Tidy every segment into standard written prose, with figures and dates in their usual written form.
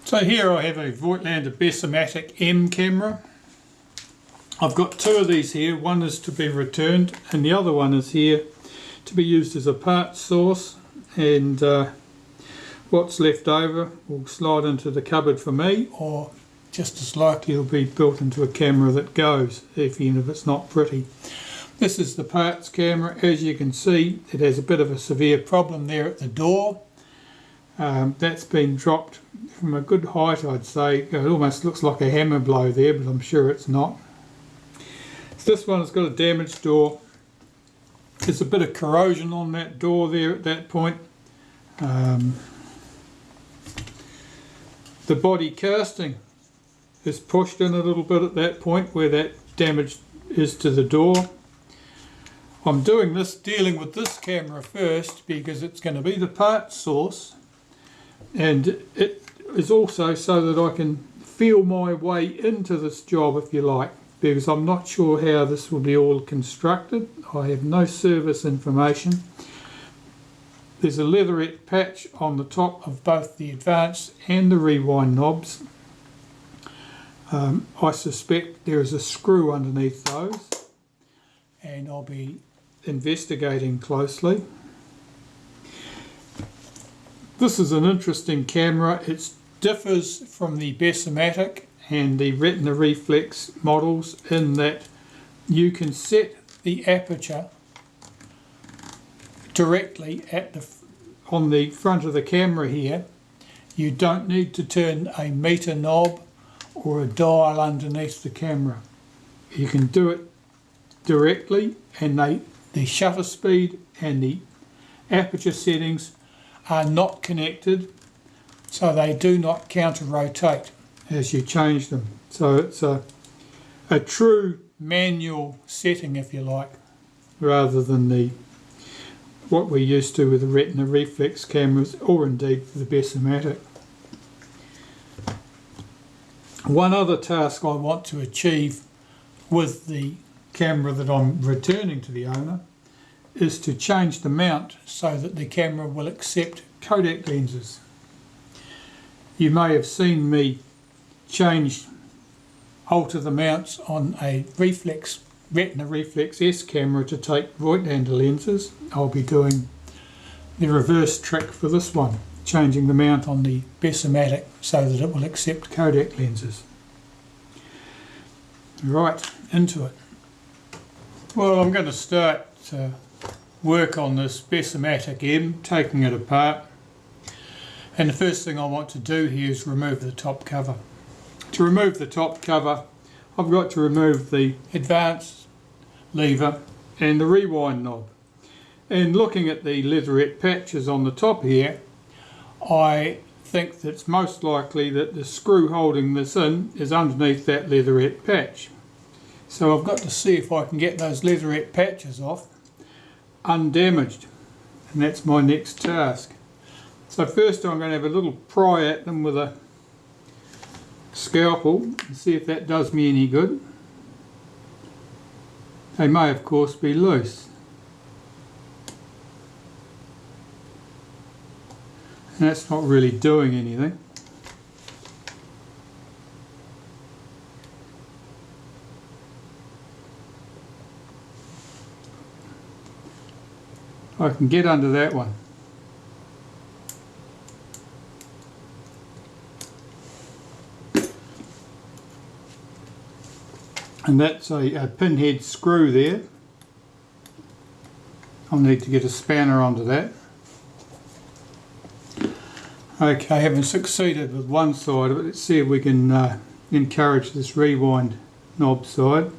So here I have a Voigtlander Bessamatic M camera. I've got two of these here. One is to be returned and the other one is here to be used as a part source, and what's left over will slide into the cupboard for me, or just as likely it'll be built into a camera that goes, even if it's not pretty. This is the parts camera. As you can see, it has a bit of a severe problem there at the door. That's been dropped from a good height, I'd say. It almost looks like a hammer blow there, but I'm sure it's not. So this one has got a damaged door. There's a bit of corrosion on that door there at that point. The body casting is pushed in a little bit at that point where that damage is to the door. I'm dealing with this camera first because it's going to be the part source, and it is also so that I can feel my way into this job, if you like, because I'm not sure how this will be all constructed. I have no service information. There's a leatherette patch on the top of both the advance and the rewind knobs. I suspect there is a screw underneath those, and I'll be investigating closely. This is an interesting camera. It differs from the Bessamatic and the Retina Reflex models in that you can set the aperture directly on the front of the camera here. You don't need to turn a meter knob or a dial underneath the camera. You can do it directly, and the shutter speed and the aperture settings are not connected, so they do not counter rotate as you change them. So it's a true manual setting, if you like, rather than what we're used to with the Retina Reflex cameras, or indeed for the Bessamatic. One other task I want to achieve with the camera that I'm returning to the owner is to change the mount so that the camera will accept Kodak lenses. You may have seen me alter the mounts on a Retina Reflex S camera to take Voigtlander lenses. I'll be doing the reverse trick for this one, changing the mount on the Bessamatic so that it will accept Kodak lenses. Right, into it. Well, I'm going to start work on this Bessamatic M, taking it apart. And the first thing I want to do here is remove the top cover. To remove the top cover, I've got to remove the advance lever and the rewind knob. And looking at the leatherette patches on the top here, I think that it's most likely that the screw holding this in is underneath that leatherette patch. So I've got to see if I can get those leatherette patches off undamaged, and that's my next task. So first I'm going to have a little pry at them with a scalpel and see if that does me any good. They may of course be loose. And that's not really doing anything. I can get under that one. And that's a pinhead screw there. I'll need to get a spanner onto that. Okay, having succeeded with one side of it, let's see if we can encourage this rewind knob side.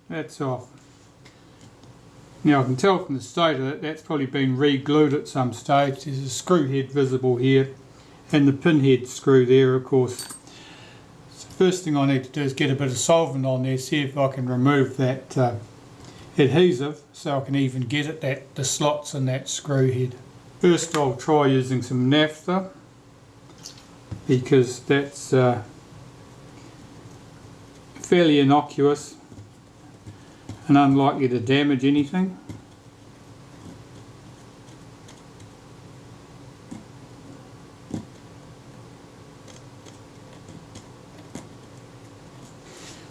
That's off. Now I can tell from the state of it that's probably been re-glued at some stage. There's a screw head visible here and the pinhead screw there, of course. First thing I need to do is get a bit of solvent on there, see if I can remove that adhesive so I can even get at the slots in that screw head. First I'll try using some naphtha, because that's fairly innocuous and unlikely to damage anything.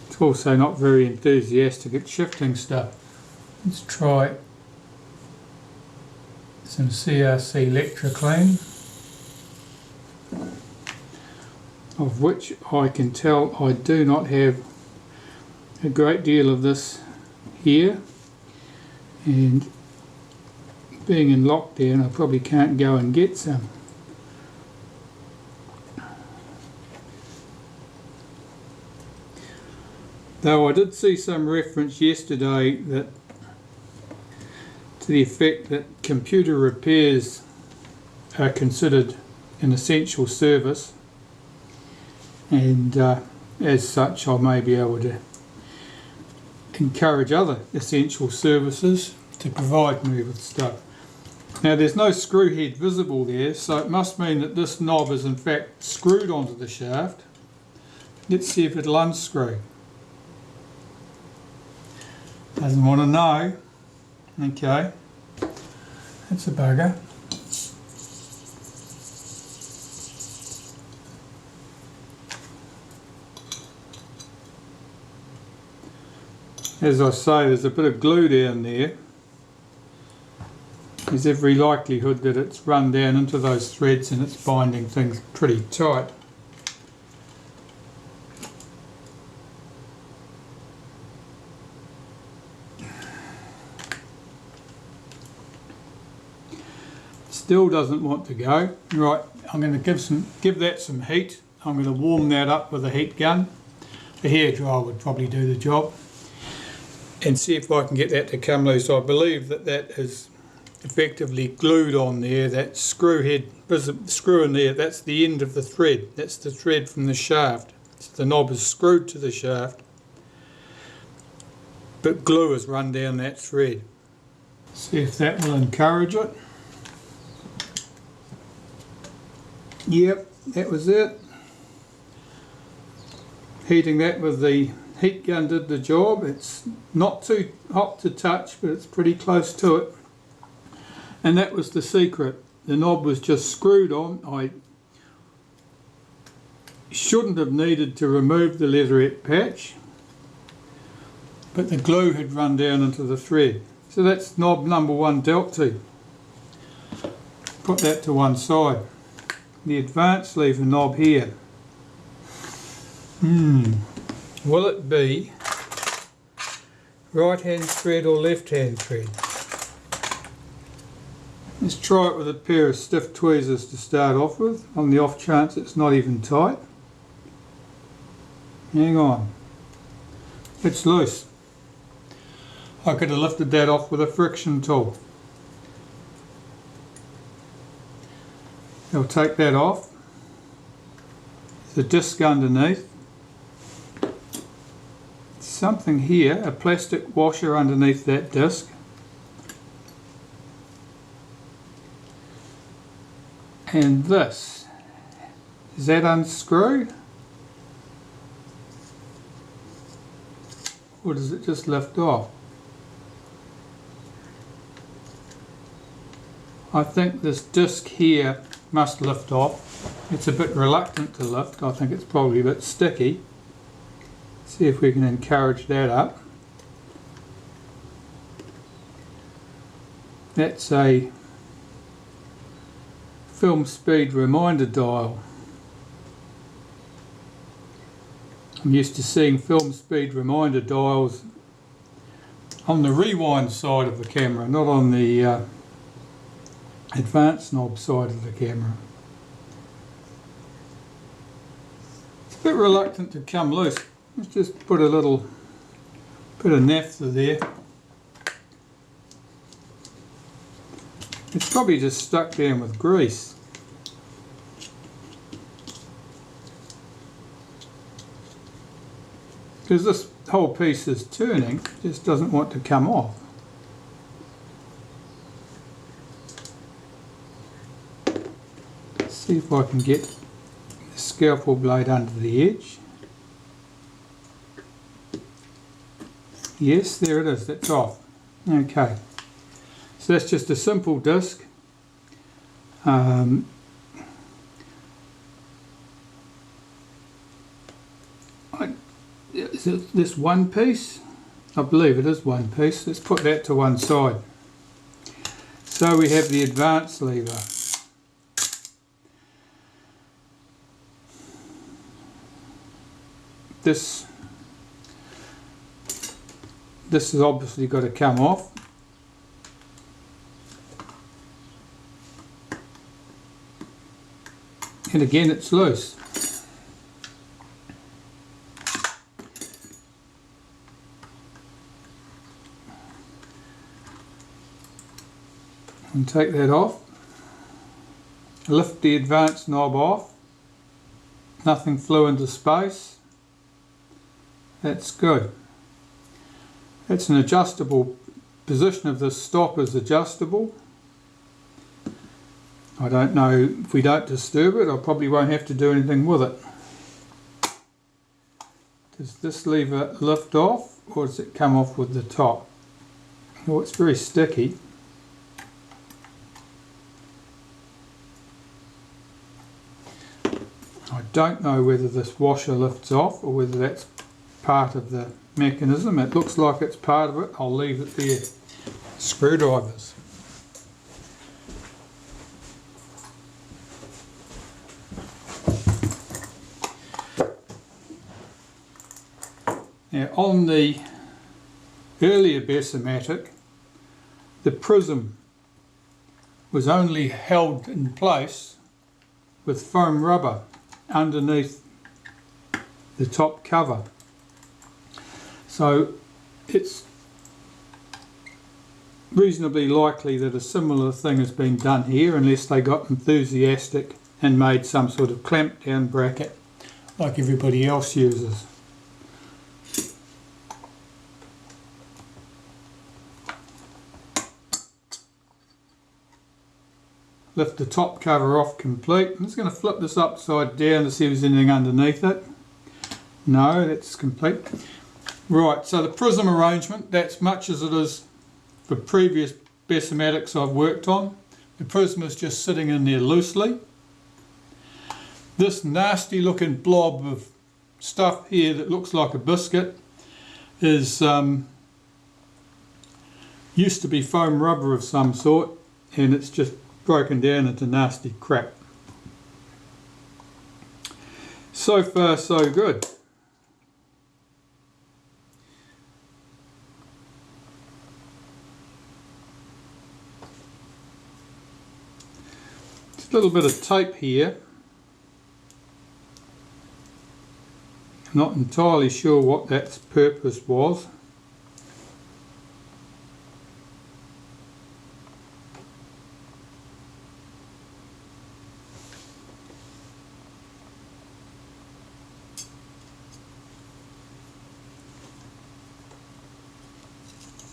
It's also not very enthusiastic at shifting stuff. Let's try some CRC Lectra clean, of which I can tell I do not have a great deal of this here, and being in lockdown I probably can't go and get some. Though I did see some reference yesterday that to the effect that computer repairs are considered an essential service, and as such I may be able to encourage other essential services to provide me with stuff. Now there's no screw head visible there, so it must mean that this knob is in fact screwed onto the shaft. Let's see if it'll unscrew. Doesn't want to know. Okay, that's a bugger. As I say, there's a bit of glue down there. There's every likelihood that it's run down into those threads and it's binding things pretty tight. Still doesn't want to go. Right, I'm going to give that some heat. I'm going to warm that up with a heat gun. A hairdryer would probably do the job. And see if I can get that to come loose. I believe that that is effectively glued on there. That screw head, there's a screw in there, that's the end of the thread. That's the thread from the shaft. So the knob is screwed to the shaft, but glue has run down that thread. See if that will encourage it. Yep, that was it. Heating that with the heat gun did the job. It's not too hot to touch, but it's pretty close to it. And that was the secret. The knob was just screwed on. I shouldn't have needed to remove the leatherette patch, but the glue had run down into the thread. So that's knob number one dealt to. Put that to one side. The advanced lever knob here. Will it be right hand thread or left hand thread? Let's try it with a pair of stiff tweezers to start off with, on the off chance it's not even tight. Hang on. It's loose. I could have lifted that off with a friction tool. I'll take that off. There's a disc underneath. Something here, a plastic washer underneath that disc. And this, does that unscrew? Or does it just lift off? I think this disc here must lift off. It's a bit reluctant to lift. I think it's probably a bit sticky. See if we can encourage that up. That's a film speed reminder dial. I'm used to seeing film speed reminder dials on the rewind side of the camera, not on the advanced knob side of the camera. It's a bit reluctant to come loose. Let's just put a little bit of naphtha there. It's probably just stuck down with grease. because this whole piece is turning, it just doesn't want to come off. Let's see if I can get the scalpel blade under the edge. Yes, there it is, that's off. Okay, so that's just a simple disc. Is it this one piece? I believe it is one piece. Let's put that to one side. So we have the advance lever. This has obviously got to come off. And again, it's loose. And take that off. Lift the advance knob off. Nothing flew into space. That's good. That's an adjustable position of this stop is adjustable. I don't know, if we don't disturb it, I probably won't have to do anything with it. Does this lever lift off, or does it come off with the top? Oh, it's very sticky. I don't know whether this washer lifts off or whether that's part of the mechanism. It looks like it's part of it. I'll leave it there. Screwdrivers. Now on the earlier Bessamatic, the prism was only held in place with foam rubber underneath the top cover. So it's reasonably likely that a similar thing has been done here, unless they got enthusiastic and made some sort of clamp down bracket like everybody else uses. Lift the top cover off complete. I'm just going to flip this upside down to see if there's anything underneath it. No, that's complete. Right, so the prism arrangement, that's much as it is for previous Bessamatics I've worked on. The prism is just sitting in there loosely. This nasty looking blob of stuff here that looks like a biscuit is used to be foam rubber of some sort, and it's just broken down into nasty crap. So far so good. Just a little bit of tape here. I'm not entirely sure what that purpose was.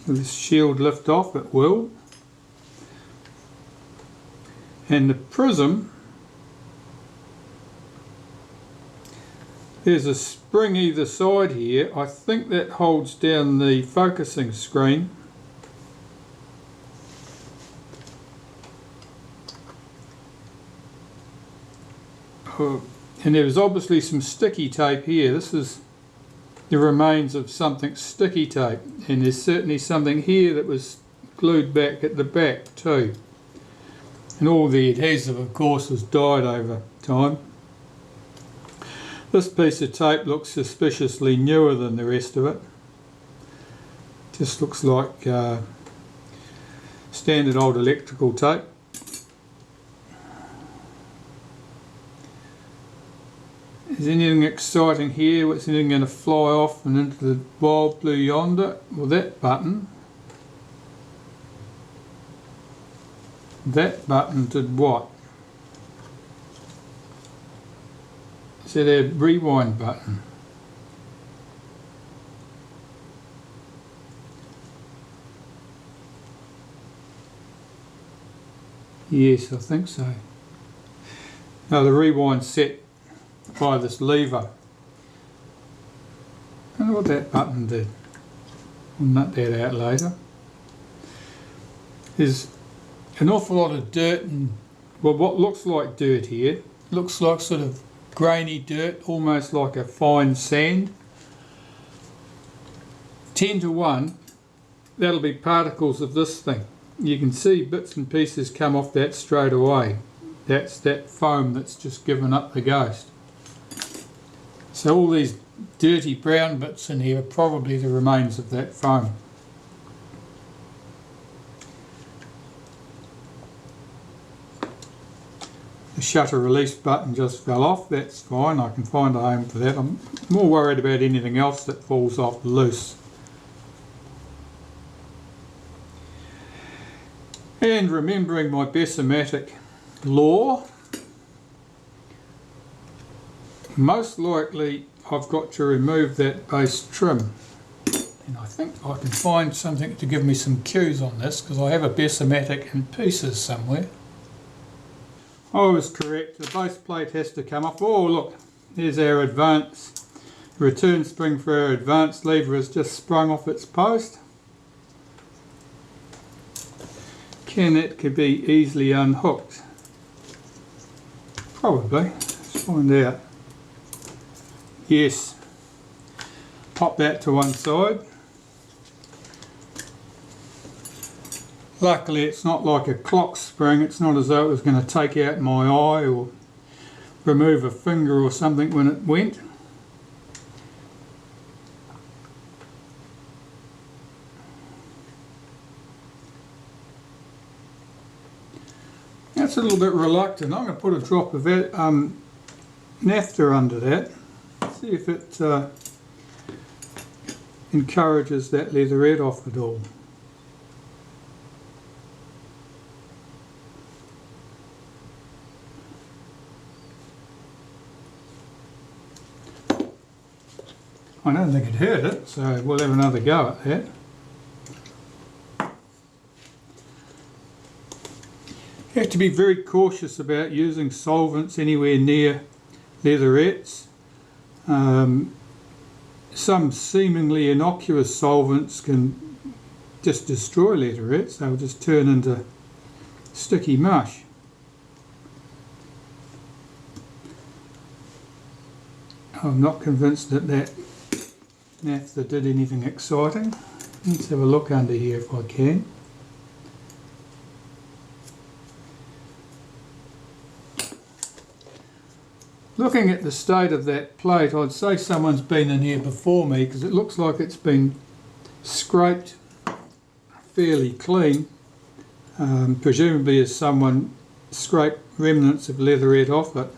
Will this shield lift off? It will. And the prism, there's a spring either side here. I think that holds down the focusing screen. And there was obviously some sticky tape here. This is the remains of something sticky tape, and there's certainly something here that was glued back at the back too. And all the adhesive, of course, has died over time. This piece of tape looks suspiciously newer than the rest of it. Just looks like standard old electrical tape. Is anything exciting here? Is anything going to fly off and into the wild blue yonder? Well, that button did what? Is that a rewind button? Yes, I think so. Now the rewind's set by this lever. I don't know what that button did. We'll nut that out later. There's an awful lot of dirt and, well, what looks like dirt here. Looks like sort of grainy dirt, almost like a fine sand. 10 to 1, that'll be particles of this thing. You can see bits and pieces come off that straight away. That's that foam that's just given up the ghost. So all these dirty brown bits in here are probably the remains of that foam. The shutter release button just fell off. That's fine, I can find a home for that. I'm more worried about anything else that falls off loose. And remembering my Bessamatic law, most likely I've got to remove that base trim. And I think I can find something to give me some cues on this, because I have a Bessamatic in pieces somewhere. I was correct, the base plate has to come off. Oh look, there's our advance return spring for our advanced lever has just sprung off its post. It could be easily unhooked? Probably. Let's find out. Yes. Pop that to one side. Luckily it's not like a clock spring. It's not as though it was going to take out my eye or remove a finger or something when it went. That's a little bit reluctant. I'm going to put a drop of Naphtha under that. See if it encourages that leatherette off at all. I don't think it hurt it, so we'll have another go at that. You have to be very cautious about using solvents anywhere near leatherettes. Some seemingly innocuous solvents can just destroy leatherettes. They'll just turn into sticky mush. I'm not convinced that that Naphtha did anything exciting. Let's have a look under here if I can. Looking at the state of that plate, I'd say someone's been in here before me, because it looks like it's been scraped fairly clean. Presumably as someone scraped remnants of leatherette off it.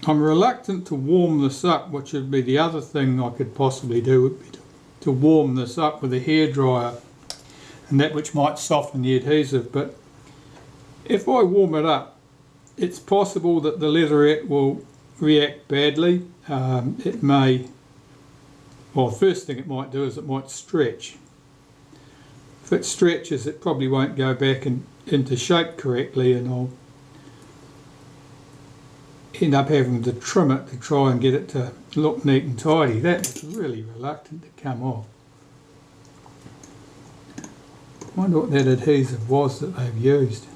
I'm reluctant to warm this up, which would be the other thing I could possibly do, would be to warm this up with a hairdryer, and that which might soften the adhesive. But if I warm it up, it's possible that the leatherette will react badly. It may, well, the first thing it might do is it might stretch. If it stretches, it probably won't go back into shape correctly, and I'll end up having to trim it to try and get it to look neat and tidy. That's really reluctant to come off. I wonder what that adhesive was that they've used.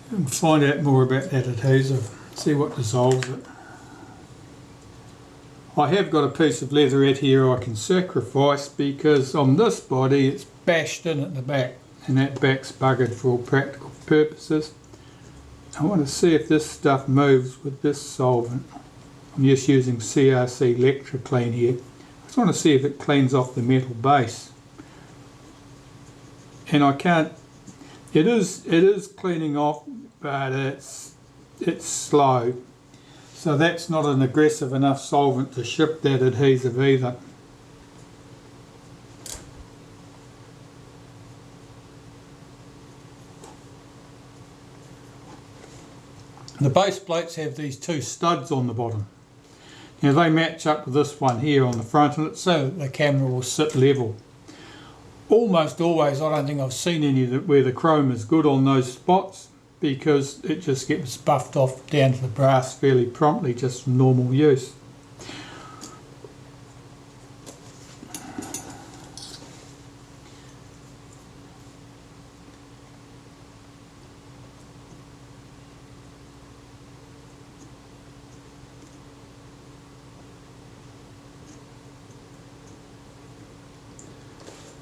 And find out more about that adhesive, see what dissolves it. I have got a piece of leatherette here I can sacrifice, because on this body it's bashed in at the back, and that back's buggered for all practical purposes. I want to see if this stuff moves with this solvent. I'm just using CRC Lectra Clean here. I just want to see if it cleans off the metal base. And I can't, it is cleaning off, but it's slow. So that's not an aggressive enough solvent to ship that adhesive either. The base plates have these two studs on the bottom. Now they match up with this one here on the front of it, so the camera will sit level. Almost always, I don't think I've seen any where the chrome is good on those spots, because it just gets buffed off down to the brass fairly promptly just from normal use.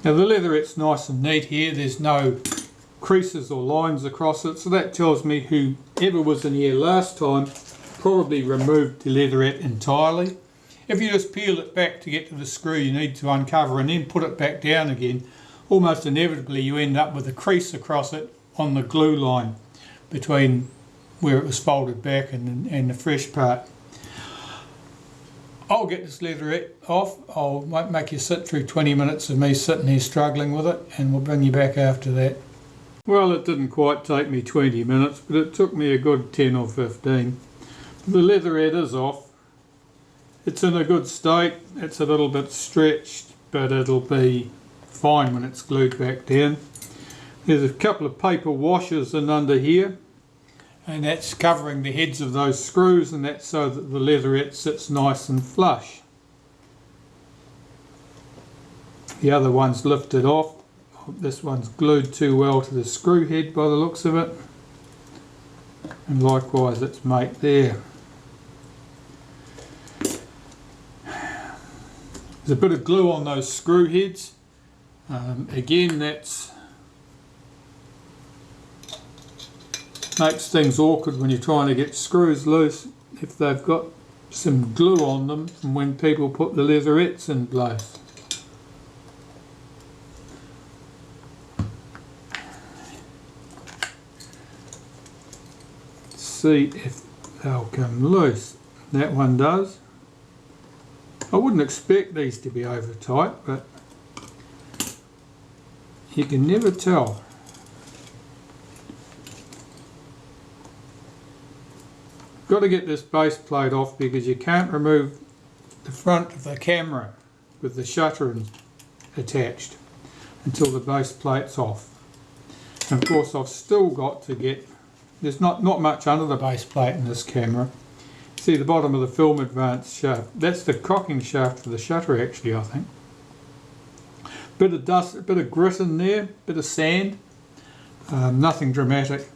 Now the leatherette's nice and neat here, there's no creases or lines across it, so that tells me whoever was in here last time probably removed the leatherette entirely. If you just peel it back to get to the screw you need to uncover and then put it back down again, almost inevitably you end up with a crease across it on the glue line between where it was folded back and the fresh part. I'll get this leatherette off. I'll make you sit through 20 minutes of me sitting here struggling with it, and we'll bring you back after that. Well, it didn't quite take me 20 minutes, but it took me a good 10 or 15. The leatherette is off. It's in a good state. It's a little bit stretched, but it'll be fine when it's glued back down. There's a couple of paper washers in under here, and that's covering the heads of those screws, and that's so that the leatherette sits nice and flush. The other one's lifted off. This one's glued too well to the screw head by the looks of it, and likewise its mate there. There's a bit of glue on those screw heads. Again, that's makes things awkward when you're trying to get screws loose if they've got some glue on them from when people put the leatherettes in place. See if they'll come loose. That one does. I wouldn't expect these to be over tight, but you can never tell. Got to get this base plate off because you can't remove the front of the camera with the shutter attached until the base plate's off. And of course I've still got to get, there's not much under the base plate in this camera. See the bottom of the film advance shaft, that's the cocking shaft for the shutter actually, I think. Bit of dust, a bit of grit in there, bit of sand, nothing dramatic.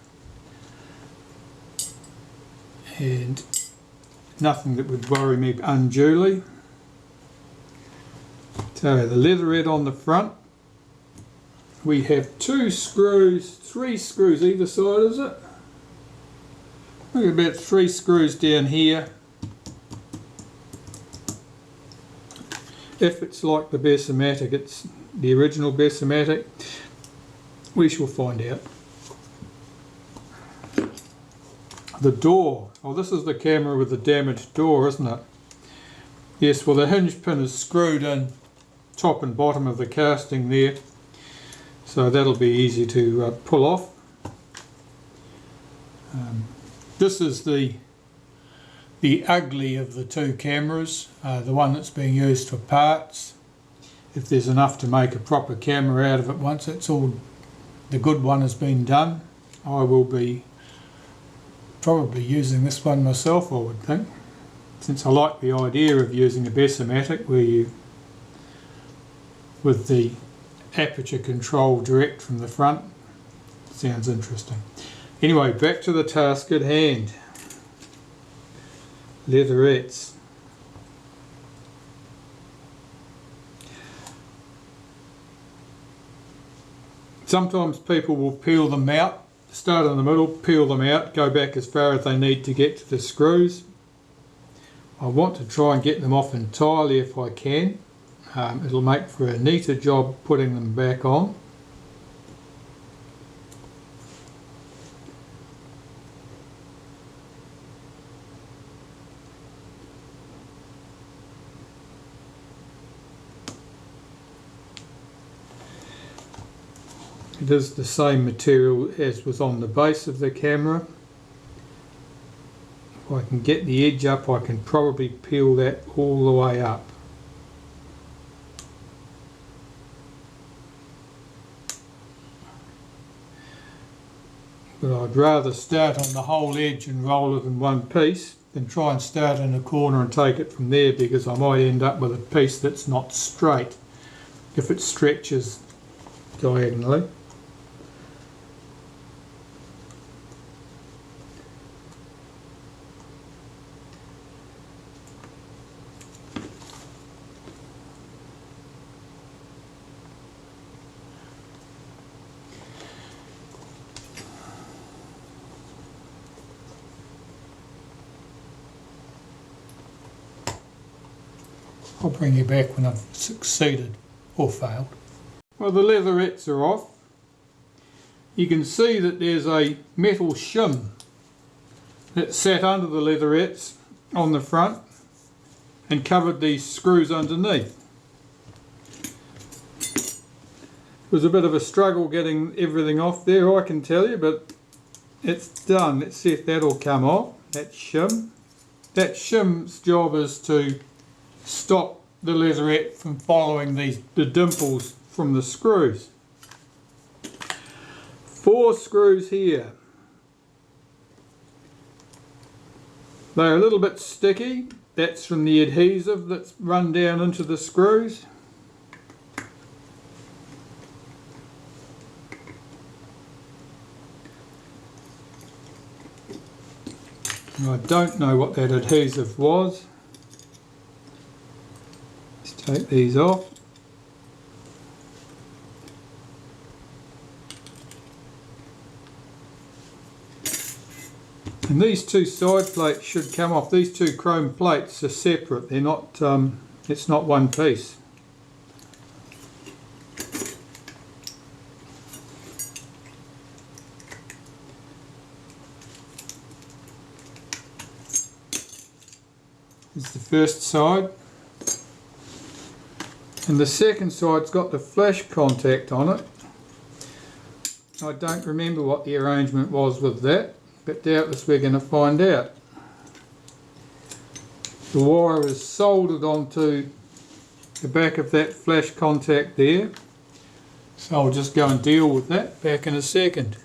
And nothing that would worry me unduly. So the leatherette on the front, we have 2 screws, 3 screws either side, is it? We've got about 3 screws down here. If it's like the Bessamatic, it's the original Bessamatic, we shall find out. The door, oh this is the camera with the damaged door, isn't it? Yes, well the hinge pin is screwed in top and bottom of the casting there, so that'll be easy to pull off. This is the ugly of the 2 cameras, the one that's being used for parts. If there's enough to make a proper camera out of it once it's all, the good one has been done, I will be probably using this one myself, I would think, since I like the idea of using a Bessamatic where you, with the aperture control direct from the front. Sounds interesting. Anyway, back to the task at hand. Leatherettes. Sometimes people will peel them out, start in the middle, peel them out, go back as far as they need to get to the screws. I want to try and get them off entirely if I can. It'll make for a neater job putting them back on. It is the same material as was on the base of the camera. If I can get the edge up, I can probably peel that all the way up. But I'd rather start on the whole edge and roll it in one piece than try and start in a corner and take it from there, because I might end up with a piece that's not straight if it stretches diagonally. I'll bring you back when I've succeeded or failed. Well, the leatherettes are off. You can see that there's a metal shim that sat under the leatherettes on the front and covered these screws underneath. It was a bit of a struggle getting everything off there, I can tell you, but it's done. Let's see if that'll come off, that shim. That shim's job is to stop the leatherette from following the dimples from the screws. 4 screws here. They're a little bit sticky. That's from the adhesive that's run down into the screws. I don't know what that adhesive was. Take these off. And these 2 side plates should come off. These 2 chrome plates are separate. They're not. It's not one piece. This is the first side. And the second side's got the flash contact on it. I don't remember what the arrangement was with that, but doubtless we're going to find out. The wire is soldered onto the back of that flash contact there, so I'll just go and deal with that back in a second.